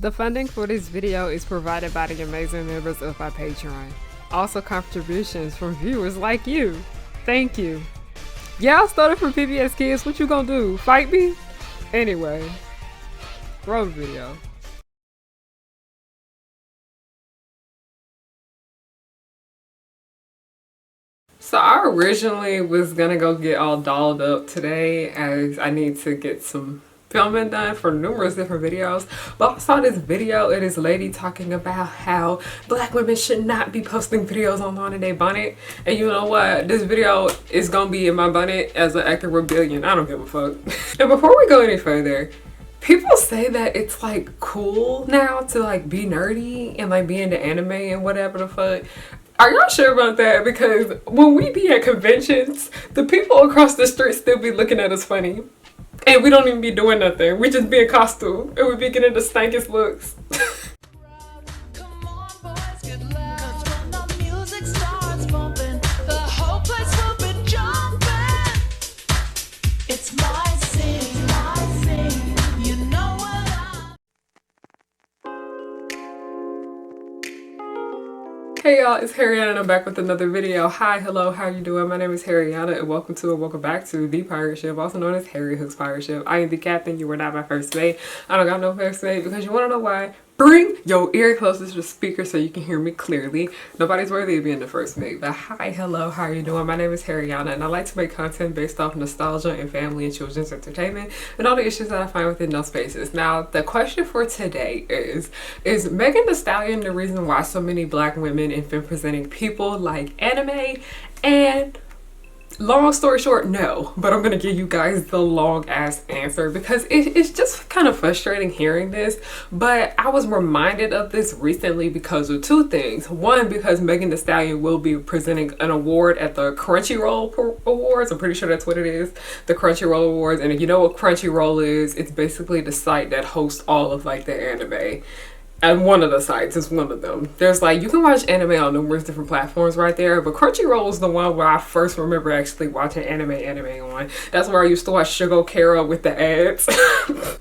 The funding for this video is provided by the amazing members of our Patreon. Also contributions from viewers like you. Thank you. Yeah, I started from PBS Kids. What you gonna do? Fight me? Anyway, roll the video. So I originally was gonna go get all dolled up today as I need to get some filming done for numerous different videos, but I saw this video of this lady talking about how black women should not be posting videos online in their bonnet. And you know what, this video is gonna be in my bonnet as an act of rebellion. I don't give a fuck. And before we go any further, people say that it's like cool now to like be nerdy and like be into anime and whatever the fuck. Are y'all sure about that? Because when we be at conventions, the people across the street still be looking at us funny. And we don't even be doing nothing. We just be in costume and we be getting the stankiest looks. Hey y'all, it's Harriana and I'm back with another video. Hi, hello, how you doing? My name is Harriana and welcome to and welcome back to The Pirate Ship, also known as Harry Hook's Pirate Ship. I am the captain, you were not my first mate. I don't got no first mate because you wanna know why? Bring your ear closer to the speaker so you can hear me clearly. Nobody's worthy of being the first mate. But hi, hello, how are you doing? My name is Harriana and I like to make content based off nostalgia and family and children's entertainment and all the issues that I find within those spaces. Now, the question for today is Megan Thee Stallion the reason why so many black women and femme presenting people like anime? And long story short, no, but I'm gonna give you guys the long ass answer because it's just kind of frustrating hearing this. But I was reminded of this recently because of two things. One, because Megan Thee Stallion will be presenting an award at the Crunchyroll Awards. I'm pretty sure that's what it is, the Crunchyroll Awards. And if you know what Crunchyroll is, it's basically the site that hosts all of like the anime. And one of the sites is one of them. There's like, you can watch anime on numerous different platforms right there, but Crunchyroll is the one where I first remember actually watching anime on. That's where I used to watch Shugo Kara with the ads.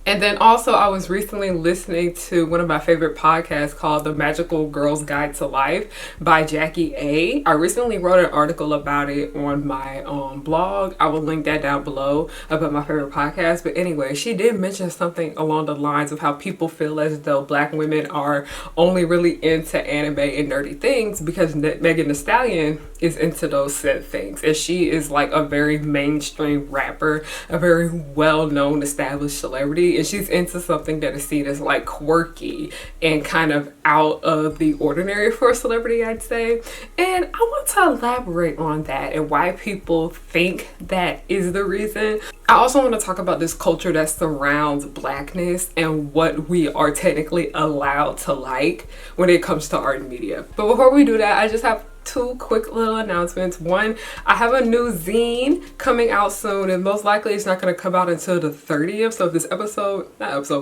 And then also I was recently listening to one of my favorite podcasts called The Magical Girl's Guide to Life by Jackie A. I recently wrote an article about it on my blog. I will link that down below about my favorite podcast. But anyway, she did mention something along the lines of how people feel as though black women are only really into anime and nerdy things because Megan Thee Stallion is into those said things, and she is like a very mainstream rapper, a very well-known established celebrity, and she's into something that is seen as like quirky and kind of out of the ordinary for a celebrity, I'd say. And I want to elaborate on that and why people think that is the reason. I also want to talk about this culture that surrounds blackness and what we are technically allowed to like when it comes to art and media. But before we do that, I just have two quick little announcements. One, I have a new zine coming out soon, and most likely it's not going to come out until the 30th. So if this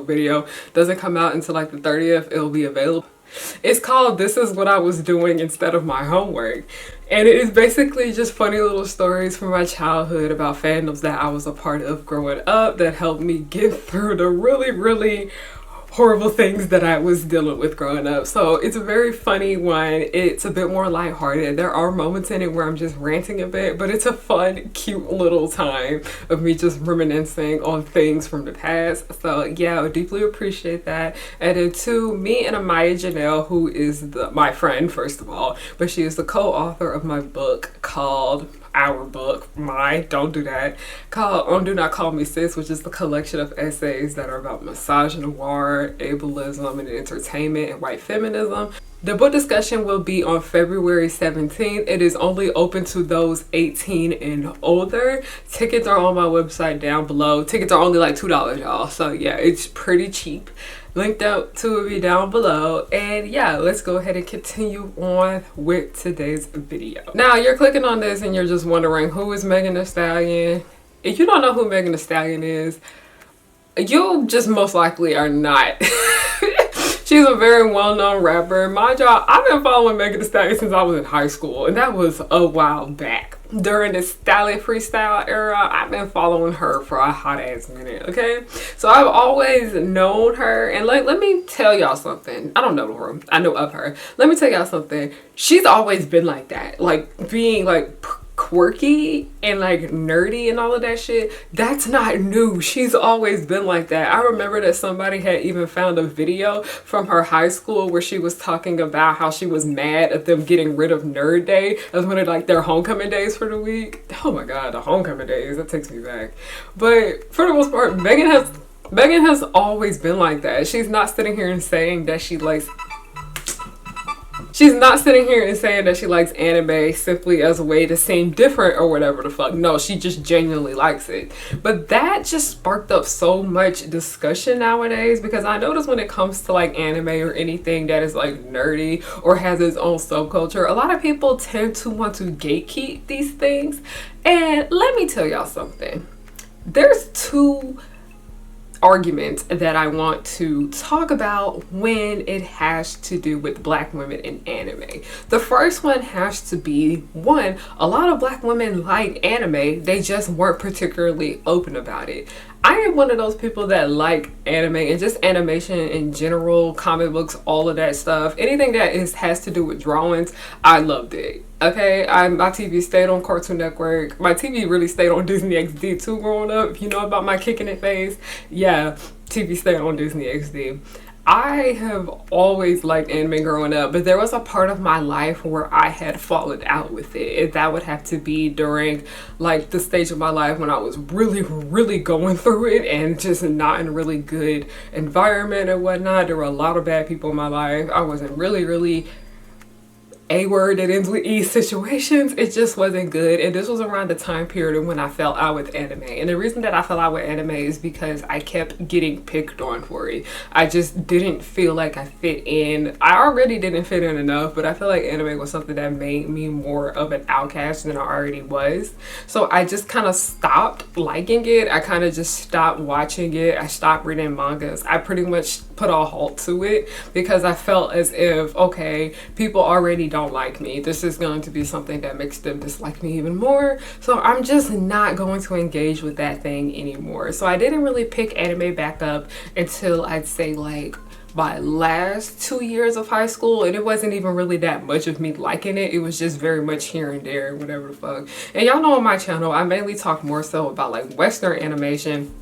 video doesn't come out until like the 30th, it'll be available. It's called This Is What I Was Doing Instead of My Homework. And it is basically just funny little stories from my childhood about fandoms that I was a part of growing up that helped me get through the really horrible things that I was dealing with growing up. So it's a very funny one. It's a bit more lighthearted. There are moments in it where I'm just ranting a bit, but it's a fun, cute little time of me just reminiscing on things from the past. So yeah, I would deeply appreciate that. And then two, me and Amaya Janelle, who is my friend, first of all, but she is the co-author of my book called don't do that, called Do Not Call Me Sis, which is the collection of essays that are about misogynoir, ableism, and entertainment and white feminism. The book discussion will be on February 17th. It is only open to those 18 and older. Tickets are on my website down below. Tickets are only like $2, y'all. So yeah, it's pretty cheap. Linked out to me down below. And yeah, let's go ahead and continue on with today's video. Now, you're clicking on this and you're just wondering, who is Megan Thee Stallion? If you don't know who Megan Thee Stallion is, you just most likely are not. She's a very well-known rapper. Mind y'all, I've been following Megan Thee Stallion since I was in high school, and that was a while back. during the Stallion freestyle era. I've been following her for a hot ass minute, okay? So I've always known her, and like, let me tell y'all something. I don't know her, I know of her. Let me tell y'all something. She's always been like that, like being like quirky and like nerdy and all of that shit. That's not new. She's always been like that. I remember that somebody had even found a video from her high school where she was talking about how she was mad at them getting rid of Nerd Day as one of like their homecoming days for the week. Oh my god, the homecoming days, that takes me back. But for the most part, Megan has always been like that. She's not sitting here and saying that she likes She's not sitting here and saying that she likes anime simply as a way to seem different or whatever the fuck. No, she just genuinely likes it. But that just sparked up so much discussion nowadays, because I notice when it comes to like anime or anything that is like nerdy or has its own subculture, a lot of people tend to want to gatekeep these things. And let me tell y'all something. There's two argument that I want to talk about when it has to do with black women in anime. The first one has to be, one, a lot of black women like anime, they just weren't particularly open about it. I am one of those people that like anime and just animation in general, comic books, all of that stuff. Anything that has to do with drawings, I loved it. Okay, my TV stayed on Cartoon Network. My TV really stayed on Disney XD too growing up. If you know about my kicking it phase, yeah, TV stayed on Disney XD. I have always liked anime growing up, but there was a part of my life where I had fallen out with it. And that would have to be during like the stage of my life when I was really, really going through it and just not in a really good environment and whatnot. There were a lot of bad people in my life. I wasn't really a word that ends with E situations. It just wasn't good. And this was around the time period when I fell out with anime. And the reason that I fell out with anime is because I kept getting picked on for it. I just didn't feel like I fit in. I already didn't fit in enough, but I feel like anime was something that made me more of an outcast than I already was. So I just kind of stopped liking it. I kind of just stopped watching it. I stopped reading mangas. I pretty much put a halt to it because I felt as if, okay, people already don't like me. This is going to be something that makes them dislike me even more. So I'm just not going to engage with that thing anymore. So I didn't really pick anime back up until I'd say like my last 2 years of high school, and it wasn't even really that much of me liking it. It was just very much here and there, whatever the fuck. And y'all know on my channel, I mainly talk more so about like Western animation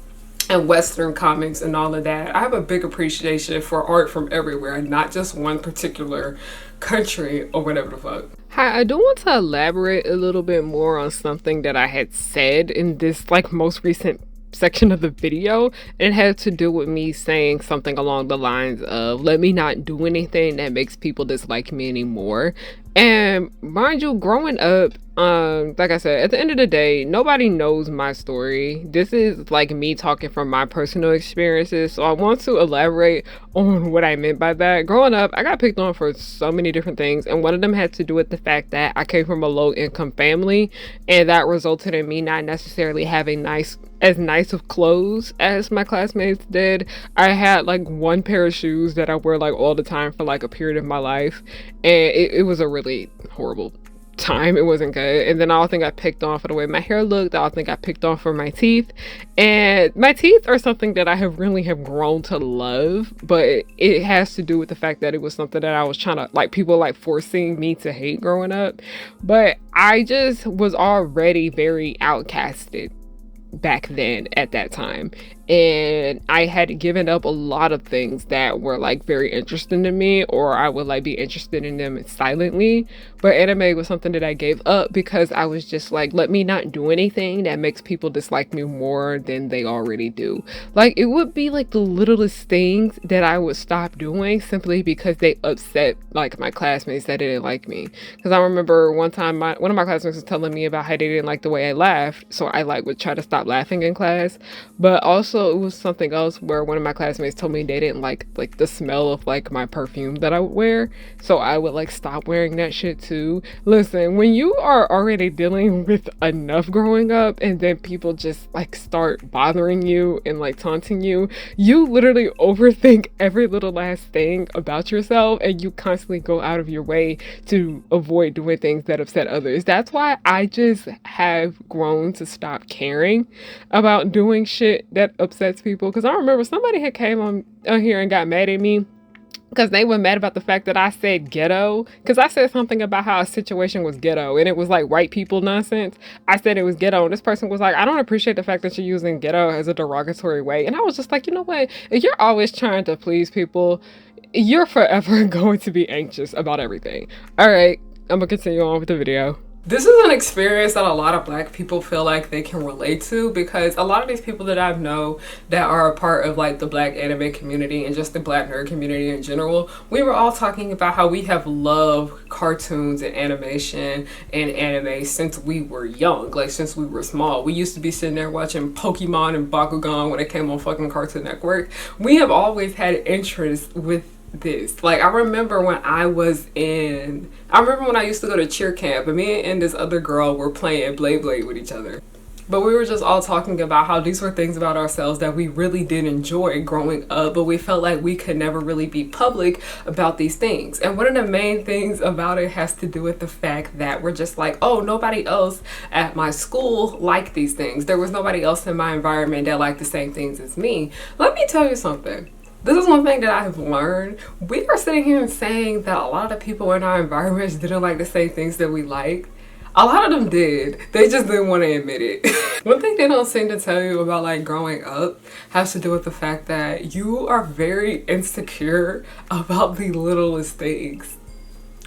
and Western comics and all of that. I have a big appreciation for art from everywhere, not just one particular country or whatever the fuck. Hi, I do want to elaborate a little bit more on something that I had said in this like most recent section of the video, and it had to do with me saying something along the lines of, let me not do anything that makes people dislike me anymore. And mind you, growing up, like I said, at the end of the day, nobody knows my story. This is like me talking from my personal experiences. So I want to elaborate on what I meant by that. Growing up, I got picked on for so many different things. And one of them had to do with the fact that I came from a low income family. And that resulted in me not necessarily having as nice of clothes as my classmates did. I had like one pair of shoes that I wear like all the time for like a period of my life. And it was a really horrible time. It wasn't good. And then I also think I picked on for the way my hair looked. I also think I picked on for my teeth. And my teeth are something that I have grown to love, but it has to do with the fact that it was something that I was trying to, like, people like forcing me to hate growing up. But I just was already very outcasted back then at that time, and I had given up a lot of things that were like very interesting to me, or I would like be interested in them silently. But anime was something that I gave up because I was just like, let me not do anything that makes people dislike me more than they already do. Like, it would be like the littlest things that I would stop doing simply because they upset like my classmates that didn't like me. Because I remember one time one of my classmates was telling me about how they didn't like the way I laughed, so I like would try to stop laughing in class. But also Also, it was something else where one of my classmates told me they didn't like the smell of like my perfume that I would wear, so I would like stop wearing that shit too. Listen, when you are already dealing with enough growing up and then people just like start bothering you and like taunting you, you literally overthink every little last thing about yourself, and you constantly go out of your way to avoid doing things that upset others. That's why I just have grown to stop caring about doing shit that upsets people. Because I remember somebody had came on here and got mad at me because they were mad about the fact that I said ghetto. Because I said something about how a situation was ghetto and it was like white people nonsense. I said it was ghetto, and this person was like, I don't appreciate the fact that you're using ghetto as a derogatory way. And I was just like, you know what? If you're always trying to please people, you're forever going to be anxious about everything. All right, I'm gonna continue on with the video. This is an experience that a lot of Black people feel like they can relate to, because a lot of these people that I know that are a part of like the Black anime community and just the Black nerd community in general, we were all talking about how we have loved cartoons and animation and anime since we were young, like since we were small. We used to be sitting there watching Pokemon and Bakugan when it came on fucking Cartoon Network. We have always had interest with this. Like, I remember when I used to go to cheer camp, and me and this other girl were playing Blade with each other. But we were just all talking about how these were things about ourselves that we really did enjoy growing up, but we felt like we could never really be public about these things. And one of the main things about it has to do with the fact that we're just like, oh, nobody else at my school liked these things. There was nobody else in my environment that liked the same things as me. Let me tell you something. This is one thing that I have learned. We are sitting here and saying that a lot of the people in our environments didn't like the same things that we like. A lot of them did. They just didn't want to admit it. One thing they don't seem to tell you about like growing up has to do with the fact that you are very insecure about the littlest things.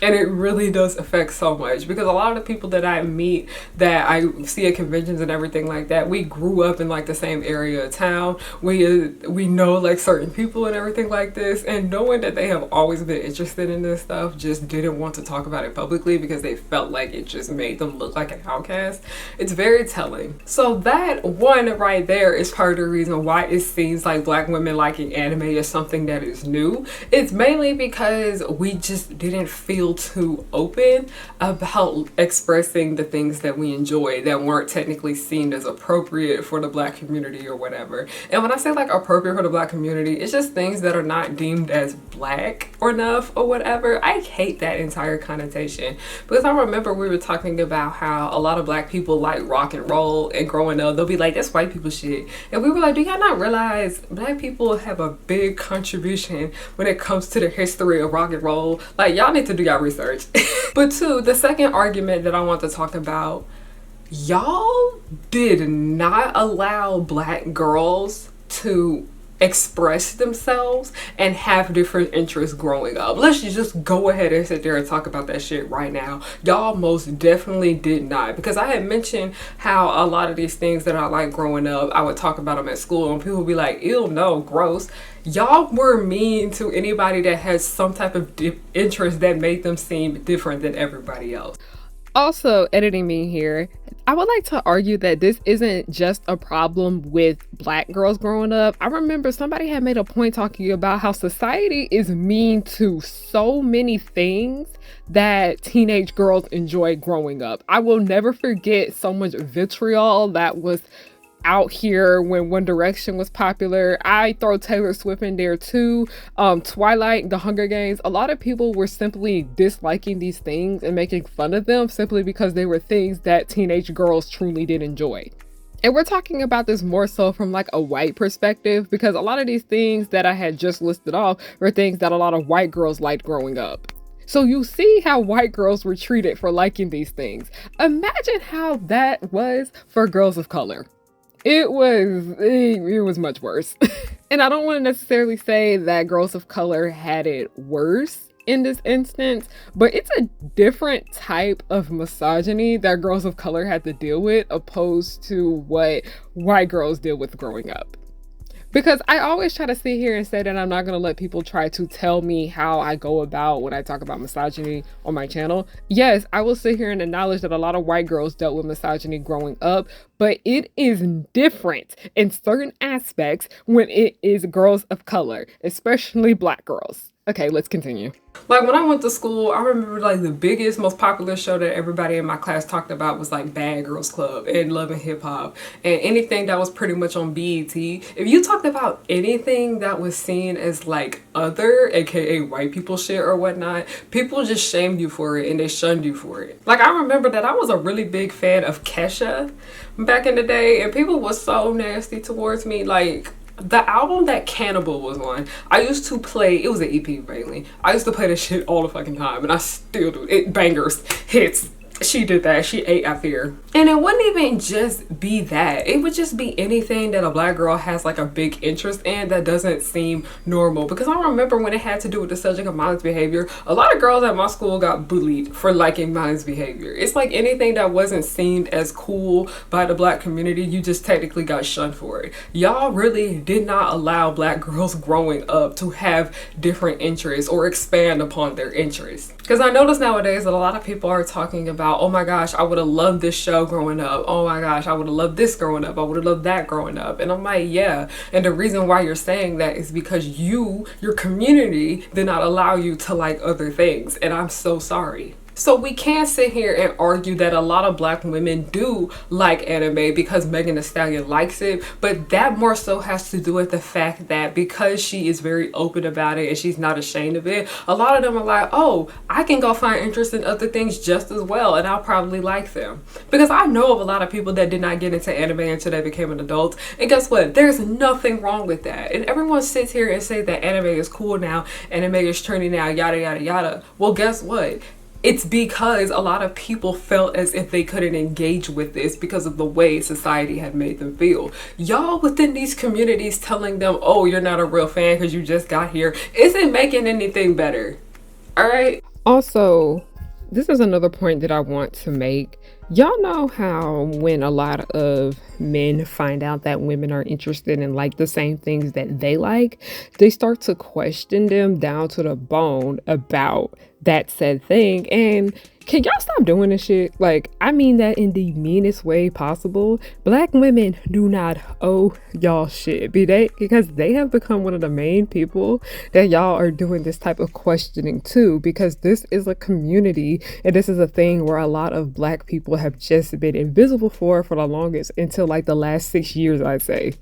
And it really does affect so much, because a lot of the people that I meet, that I see at conventions and everything like that, we grew up in like the same area of town. We know like certain people and everything like this, and knowing that they have always been interested in this stuff, just didn't want to talk about it publicly because they felt like it just made them look like an outcast. It's very telling. So that one right there is part of the reason why it seems like Black women liking anime is something that is new. It's mainly because we just didn't feel too open about expressing the things that we enjoy that weren't technically seen as appropriate for the Black community or whatever. And when I say like appropriate for the Black community, it's just things that are not deemed as Black or enough or whatever. I hate that entire connotation, because I remember we were talking about how a lot of Black people like rock and roll, and growing up they'll be like, that's white people shit. And we were like, do y'all not realize Black people have a big contribution when it comes to the history of rock and roll? Like, y'all need to do y'all research. But two, the second argument that I want to talk about, y'all did not allow Black girls to express themselves and have different interests growing up. Let's just go ahead and sit there and talk about that shit right now. Y'all most definitely did not, because I had mentioned how a lot of these things that I like growing up, I would talk about them at school and people would be like, ew, no, gross. Y'all were mean to anybody that has some type of interest that made them seem different than everybody else. Also, editing me here, I would like to argue that this isn't just a problem with Black girls growing up. I remember somebody had made a point talking about how society is mean to so many things that teenage girls enjoy growing up. I will never forget so much vitriol that was out here when One Direction was popular. I throw Taylor Swift in there too. Twilight, The Hunger Games. A lot of people were simply disliking these things and making fun of them simply because they were things that teenage girls truly did enjoy. And we're talking about this more so from like a white perspective, because a lot of these things that I had just listed off were things that a lot of white girls liked growing up. So you see how white girls were treated for liking these things. Imagine how that was for girls of color. It was much worse. And I don't want to necessarily say that girls of color had it worse in this instance, but it's a different type of misogyny that girls of color had to deal with opposed to what white girls deal with growing up. Because I always try to sit here and say that I'm not going to let people try to tell me how I go about when I talk about misogyny on my channel. Yes, I will sit here and acknowledge that a lot of white girls dealt with misogyny growing up, but it is different in certain aspects when it is girls of color, especially black girls. Okay, let's continue. Like when I went to school, I remember like the biggest, most popular show that everybody in my class talked about was like Bad Girls Club and Love and Hip Hop and anything that was pretty much on BET. If you talked about anything that was seen as like other, aka white people shit or whatnot, people just shamed you for it and they shunned you for it. Like I remember that I was a really big fan of Kesha back in the day and people were so nasty towards me. Like the album that Cannibal was on, I used to play, it was an EP mainly. I used to play this shit all the fucking time and I still do. It bangers, hits. She did that. She ate I fear. And it wouldn't even just be that. It would just be anything that a black girl has like a big interest in that doesn't seem normal. Because I remember when it had to do with the subject of Miley's behavior, a lot of girls at my school got bullied for liking Miley's behavior. It's like anything that wasn't seen as cool by the black community, you just technically got shunned for it. Y'all really did not allow black girls growing up to have different interests or expand upon their interests. Because I notice nowadays that a lot of people are talking about, oh my gosh, I would have loved this show growing up. Oh my gosh, I would have loved this growing up. I would have loved that growing up. And I'm like, yeah. And the reason why you're saying that is because your community did not allow you to like other things. And I'm so sorry. So we can't sit here and argue that a lot of black women do like anime because Megan Thee Stallion likes it, but that more so has to do with the fact that because she is very open about it and she's not ashamed of it, a lot of them are like, oh, I can go find interest in other things just as well and I'll probably like them. Because I know of a lot of people that did not get into anime until they became an adult, and guess what? There's nothing wrong with that. And everyone sits here and say that anime is cool now, anime is trendy now, yada yada yada. Well, guess what? It's because a lot of people felt as if they couldn't engage with this because of the way society had made them feel. Y'all within these communities telling them, oh, you're not a real fan because you just got here, isn't making anything better. All right. Also, this is another point that I want to make. Y'all know how when a lot of men find out that women are interested in like the same things that they like, they start to question them down to the bone about that said thing. And can y'all stop doing this shit? Like, I mean that in the meanest way possible. Black women do not owe y'all shit, because they have become one of the main people that y'all are doing this type of questioning to, because this is a community and this is a thing where a lot of black people have just been invisible for the longest, until like the last 6 years, I'd say.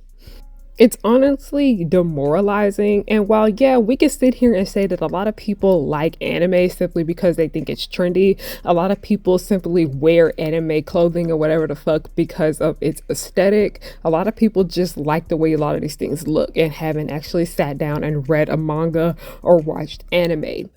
It's honestly demoralizing. And while, yeah, we can sit here and say that a lot of people like anime simply because they think it's trendy, a lot of people simply wear anime clothing or whatever the fuck because of its aesthetic. A lot of people just like the way a lot of these things look and haven't actually sat down and read a manga or watched anime.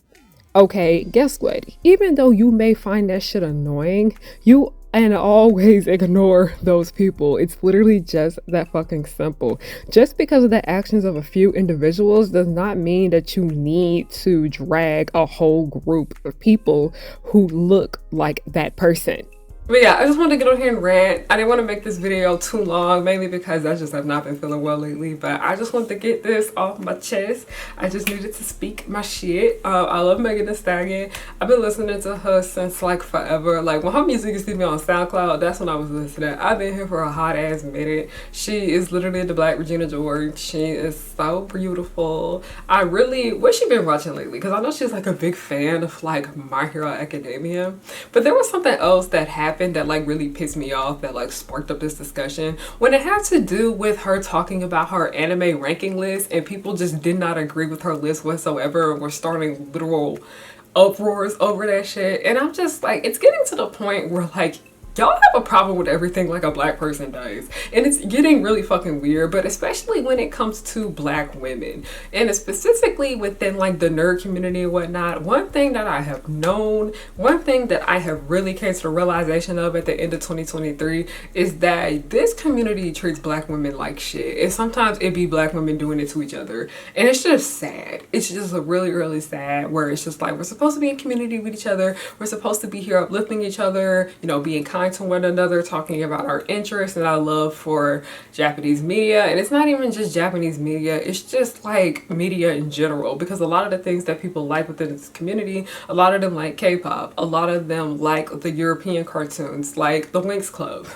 Okay, guess what? Even though you may find that shit annoying, you and always ignore those people. It's literally just that fucking simple. Just because of the actions of a few individuals does not mean that you need to drag a whole group of people who look like that person. But yeah, I just wanted to get on here and rant. I didn't want to make this video too long, mainly because I just have not been feeling well lately. But I just wanted to get this off my chest. I just needed to speak my shit. I love Megan Thee Stallion. I've been listening to her since like forever. Like when her music used to be on SoundCloud, that's when I was listening. I've been here for a hot ass minute. She is literally the Black Regina George. She is so beautiful. What she been watching lately? Because I know she's like a big fan of like My Hero Academia. But there was something else that happened that like really pissed me off, that like sparked up this discussion, when it had to do with her talking about her anime ranking list, and people just did not agree with her list whatsoever and were starting literal uproars over that shit. And I'm just like, it's getting to the point where like y'all have a problem with everything like a black person does, and it's getting really fucking weird. But especially when it comes to black women, and specifically within like the nerd community and whatnot, one thing that I have known, one thing that I have really came to the realization of at the end of 2023 is that this community treats black women like shit, and sometimes it be black women doing it to each other, and it's just sad. It's just really sad, where it's just like, we're supposed to be in community with each other, we're supposed to be here uplifting each other, you know, being kind kind to one another, talking about our interests and our love for Japanese media. And it's not even just Japanese media, it's just like media in general, because a lot of the things that people like within this community, a lot of them like K-pop, a lot of them like the European cartoons, like the Winx Club.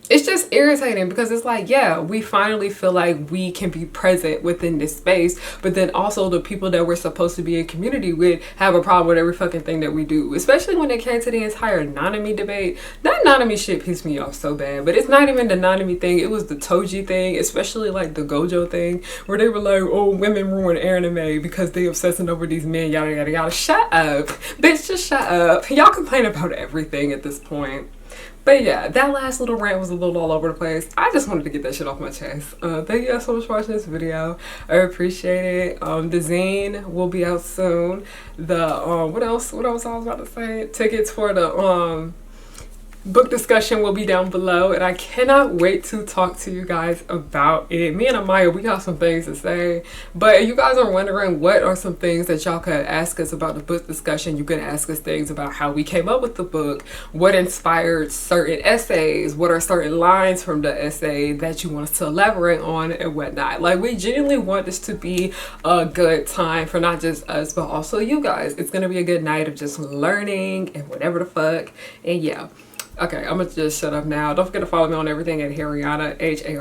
It's just irritating because it's like, yeah, we finally feel like we can be present within this space, but then also the people that we're supposed to be in community with have a problem with every fucking thing that we do, especially when it came to the entire Nanami debate. That Nanami shit pissed me off so bad, but it's not even the Nanami thing, it was the Toji thing, especially like the Gojo thing, where they were like, oh, women ruin anime because they obsessing over these men, yada yada yada. Shut up, bitch, just shut up. Y'all complain about everything at this point. But yeah, that last little rant was a little all over the place. I just wanted to get that shit off my chest. Thank you guys so much for watching this video. I appreciate it. The zine will be out soon. The what else I was about to say? Tickets for the book discussion will be down below, and I cannot wait to talk to you guys about it. Me and Amaya, we got some things to say, but if you guys are wondering what are some things that y'all could ask us about the book discussion, you can ask us things about how we came up with the book, what inspired certain essays, what are certain lines from the essay that you want us to elaborate on, and whatnot. Like, we genuinely want this to be a good time for not just us but also you guys. It's gonna be a good night of just learning and whatever the fuck. And yeah, okay, I'm gonna just shut up now. Don't forget to follow me on everything at Hariana, H-A-R-I-Y-N-N-A.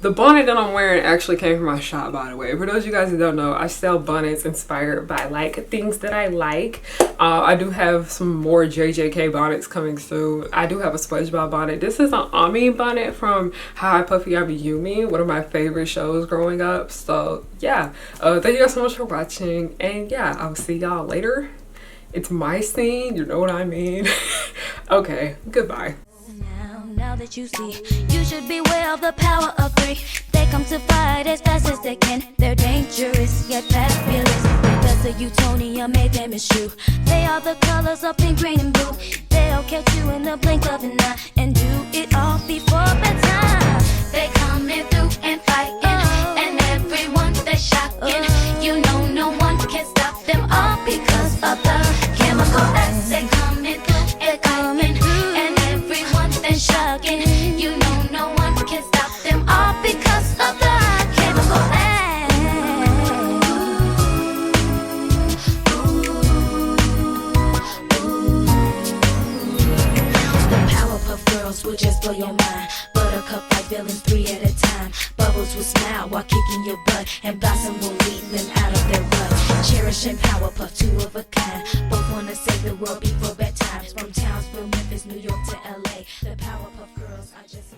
The bonnet that I'm wearing actually came from my shop, by the way. For those of you guys who don't know, I sell bonnets inspired by like things that I like. I do have some more JJK bonnets coming soon. I do have a SpongeBob bonnet. This is an Ami bonnet from Hi Puffy Ami Yumi, one of my favorite shows growing up. So yeah, thank you guys so much for watching, and yeah, I'll see y'all later. It's my scene, you know what I mean. Okay, goodbye. Now that you see, you should beware of the power of three. They come to fight as fast as they can. They're dangerous yet fabulous. Because the Utonium made them eschew. They are the colors of pink, green, and blue. They'll catch you in the blink of an eye and do it all before bedtime. They coming through and fighting, and everyone they're shocking. You know no one can stop them all because of the chemical as they coming through and coming through, and everyone they're shocking. You know no one can stop them all because of the chemical as. The Powerpuff Girls will just blow your mind. Buttercup fight villains 3 at a time. Bubbles will smile while kicking your butt, and Blossom will lead them out of their rut. Cherish and Powerpuff, 2 of a kind. Both wanna save the world before bedtime. From Townsville, Memphis, New York to LA. The Powerpuff Girls are just